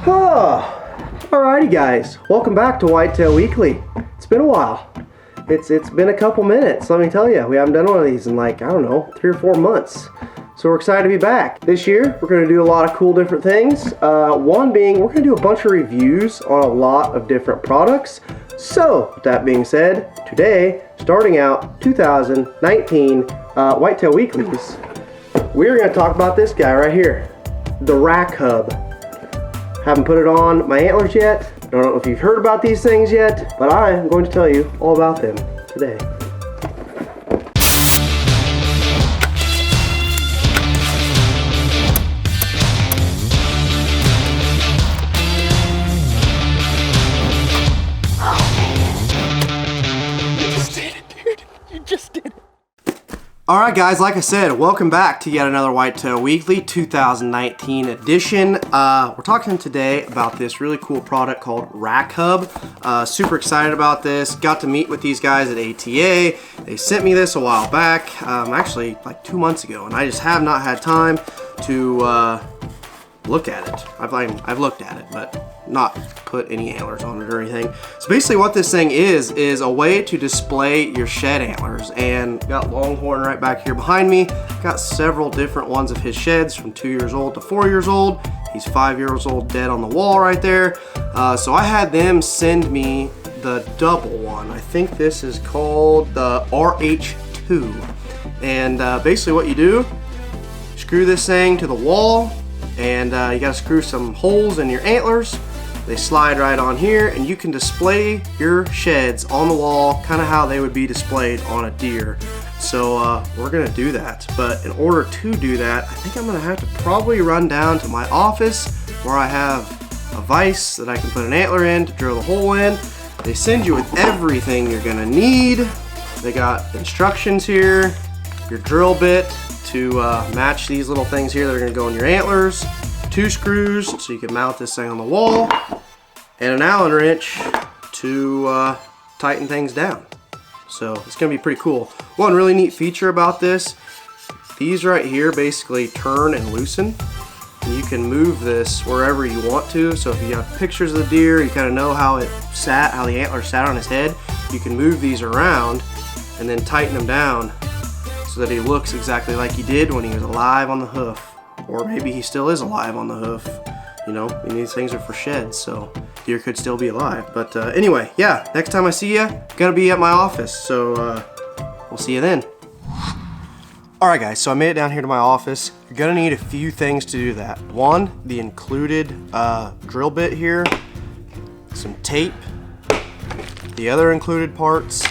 Alrighty guys, welcome back to Whitetail Weekly. It's been a while. It's been a couple minutes, let me tell you. We haven't done one of these in like, I don't know, 3 or 4 months. So we're excited to be back. This year, we're gonna do a lot of cool different things. One being, we're gonna do a bunch of reviews on a lot of different products. So, with that being said, today, starting out 2019 Whitetail Weeklies, we're gonna talk about this guy right here, the Rack Hub. Haven't put it on my antlers yet. Don't know if you've heard about these things yet, but I am going to tell you all about them today. Alright guys, like I said, welcome back to yet another Whitetail Weekly 2019 edition. We're talking today about this really cool product called Rack Hub. Super excited about this. Got to meet with these guys at ATA. They sent me this a while back, actually like 2 months ago, and I just have not had time to look at it. I've looked at it, but not put any antlers on it or anything. So basically what this thing is a way to display your shed antlers. And got Longhorn right back here behind me. Got several different ones of his sheds from 2 years old to 4 years old. He's 5 years old dead on the wall right there. So I had them send me the double one. I think this is called the RH2. And basically what you do, screw this thing to the wall, and you gotta screw some holes in your antlers. They slide right on here, and you can display your sheds on the wall kind of how they would be displayed on a deer. So we're gonna do that, but in order to do that, I think I'm gonna have to probably run down to my office where I have a vise that I can put an antler in to drill the hole in. They send you with everything you're gonna need. They got instructions here, your drill bit to match these little things here that are gonna go in your antlers, 2 screws so you can mount this thing on the wall, and an Allen wrench to tighten things down. So it's gonna be pretty cool. One really neat feature about this, these right here basically turn and loosen, and you can move this wherever you want to. So if you have pictures of the deer, you kind of know how it sat, how the antler sat on his head, you can move these around and then tighten them down so that he looks exactly like he did when he was alive on the hoof. Or maybe he still is alive on the hoof. You know, I mean, these things are for sheds, so deer could still be alive. But anyway, yeah, next time I see you, gonna be at my office, so we'll see you then. Alright guys, so I made it down here to my office. You're gonna need a few things to do that. One, the included drill bit here, some tape, the other included parts,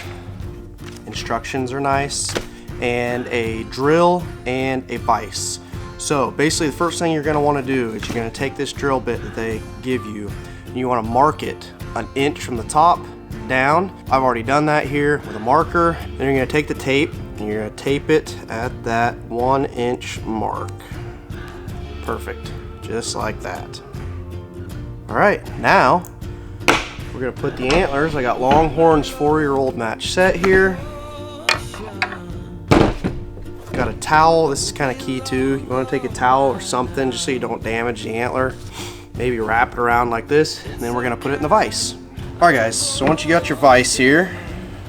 instructions are nice, and a drill and a vise. So basically the first thing you're going to want to do is you're going to take this drill bit that they give you, and you want to mark it 1 inch from the top down. I've already done that here with a marker. Then you're going to take the tape and you're going to tape it at that 1 inch mark. Perfect, just like that. Alright, now we're going to put the antlers. I got Longhorn's 4-year-old match set here. Got a towel. This is kind of key too. You want to take a towel or something just so you don't damage the antler. Maybe wrap it around like this, and then we're going to put it in the vise. Alright guys, so once you got your vise here,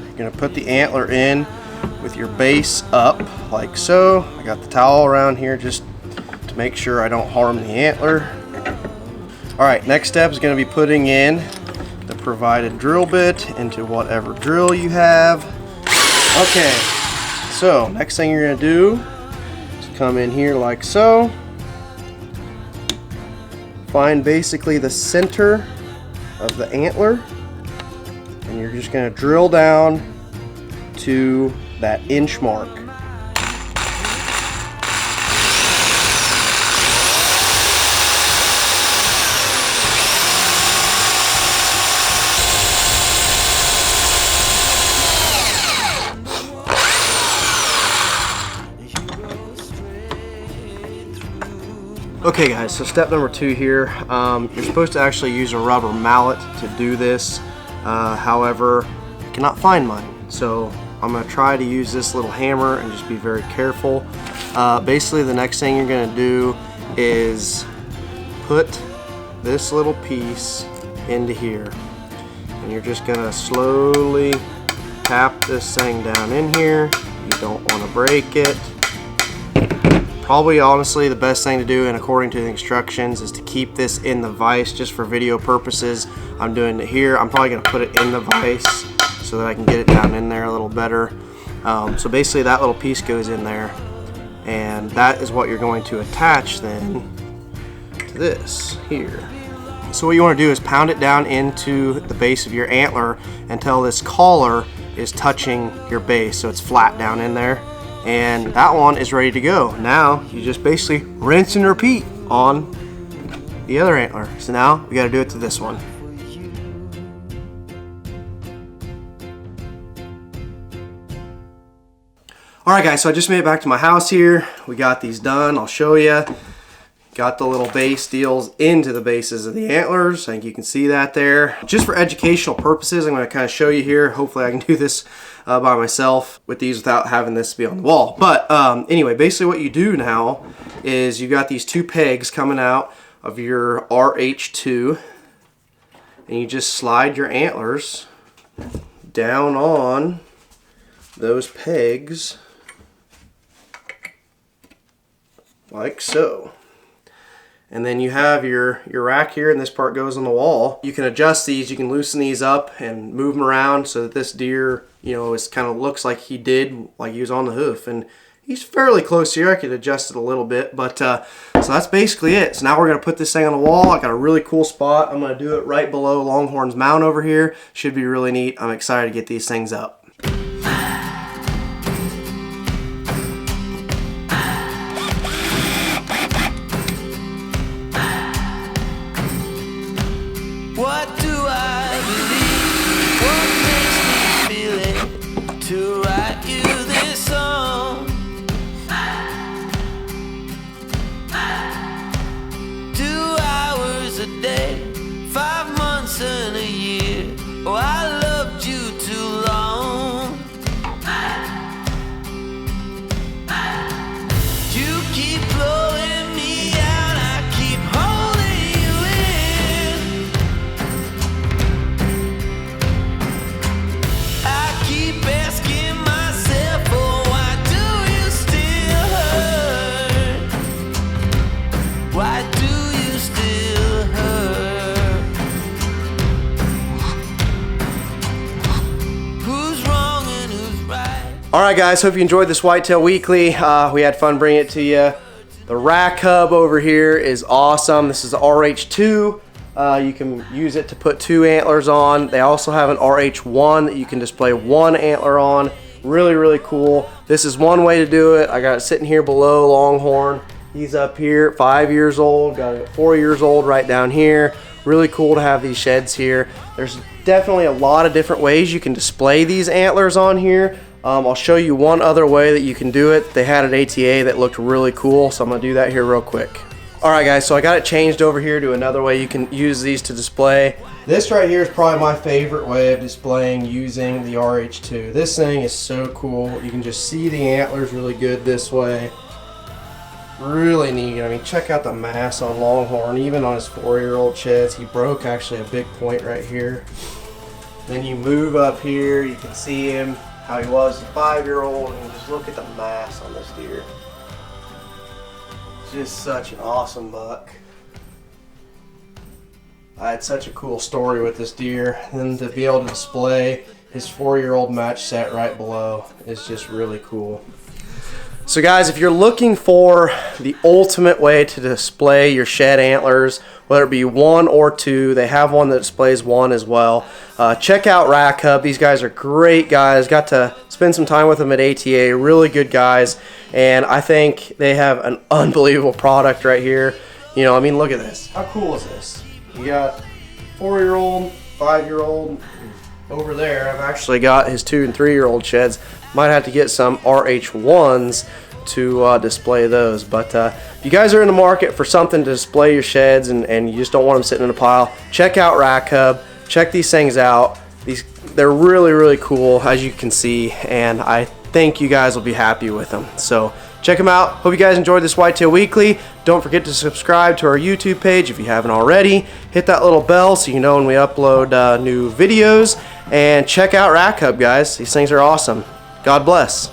you're going to put the antler in with your base up like so. I got the towel around here just to make sure I don't harm the antler. Alright, next step is going to be putting in the provided drill bit into whatever drill you have. Okay. So, next thing you're going to do is come in here like so. Find basically the center of the antler, and you're just going to drill down to that inch mark. Okay guys, so step number 2 here, you're supposed to actually use a rubber mallet to do this. However, I cannot find mine, so I'm going to try to use this little hammer and just be very careful. Basically the next thing you're going to do is put this little piece into here. And you're just gonna slowly tap this thing down in here. You don't want to break it. Probably honestly the best thing to do, and according to the instructions, is to keep this in the vise. Just for video purposes, I'm doing it here. I'm probably gonna put it in the vise so that I can get it down in there a little better. So basically that little piece goes in there, and that is what you're going to attach then to this here. So what you want to do is pound it down into the base of your antler until this collar is touching your base, so it's flat down in there, and that one is ready to go. Now you just basically rinse and repeat on the other antler. So now we got to do it to this one. Alright guys, so I just made it back to my house here. We got these done. I'll show you. Got the little base deals into the bases of the antlers. I think you can see that there. Just for educational purposes, I'm going to kind of show you here. Hopefully I can do this by myself with these without having this be on the wall. But anyway, basically what you do now is you got these two pegs coming out of your RH2, and you just slide your antlers down on those pegs like so. And then you have your rack here, and this part goes on the wall. You can adjust these, you can loosen these up and move them around so that this deer, you know, is kind of looks like he did, like he was on the hoof. And he's fairly close here. I could adjust it a little bit, but so that's basically it. So now we're gonna put this thing on the wall. I got a really cool spot. I'm gonna do it right below Longhorn's mount over here. Should be really neat. I'm excited to get these things up. What do I believe? What makes me feel it to write you this song? 2 hours a day, 5 months and a year. Oh, I loved you too long. You keep blowing me out, I keep holding you in. I keep asking myself, oh, why do you still hurt? Why do you still hurt? Who's wrong and who's right? Alright guys, hope you enjoyed this Whitetail Weekly. We had fun bringing it to you. The Rack Hub over here is awesome. This is the RH2. You can use it to put 2 antlers on. They also have an RH1 that you can display 1 antler on. Really, really cool. This is one way to do it. I got it sitting here below Longhorn. He's up here, 5 years old. Got it 4 years old right down here. Really cool to have these sheds here. There's definitely a lot of different ways you can display these antlers on here. I'll show you one other way that you can do it. They had an ATA that looked really cool, so I'm gonna do that here real quick. Alright guys, so I got it changed over here to another way you can use these to display. This right here is probably my favorite way of displaying using the RH2. This thing is so cool. You can just see the antlers really good this way. Really neat. I mean, check out the mass on Longhorn, even on his 4-year-old sheds. He broke actually a big point right here. Then you move up here, you can see him, how he was a 5-year-old, and just look at the mass on this deer. Just such an awesome buck. I had such a cool story with this deer, and to be able to display his 4-year-old match set right below is just really cool. So guys, if you're looking for the ultimate way to display your shed antlers, whether it be 1 or 2, they have one that displays 1 as well. Check out Rack Hub. These guys are great guys. Got to spend some time with them at ATA. Really good guys, and I think they have an unbelievable product right here. You know, I mean, look at this. How cool is this? You got 4-year-old, 5-year-old. Over there, I've actually got his 2- and 3-year-old sheds. Might have to get some RH1s to display those. But if you guys are in the market for something to display your sheds and you just don't want them sitting in a pile, check out Rack Hub. Check these things out. They're really, really cool, as you can see, and I think you guys will be happy with them. So Check them out. Hope you guys enjoyed this Whitetail Weekly. Don't forget to subscribe to our YouTube page if you haven't already. Hit that little bell so you know when we upload new videos. And check out Rack Hub, guys. These things are awesome. God bless.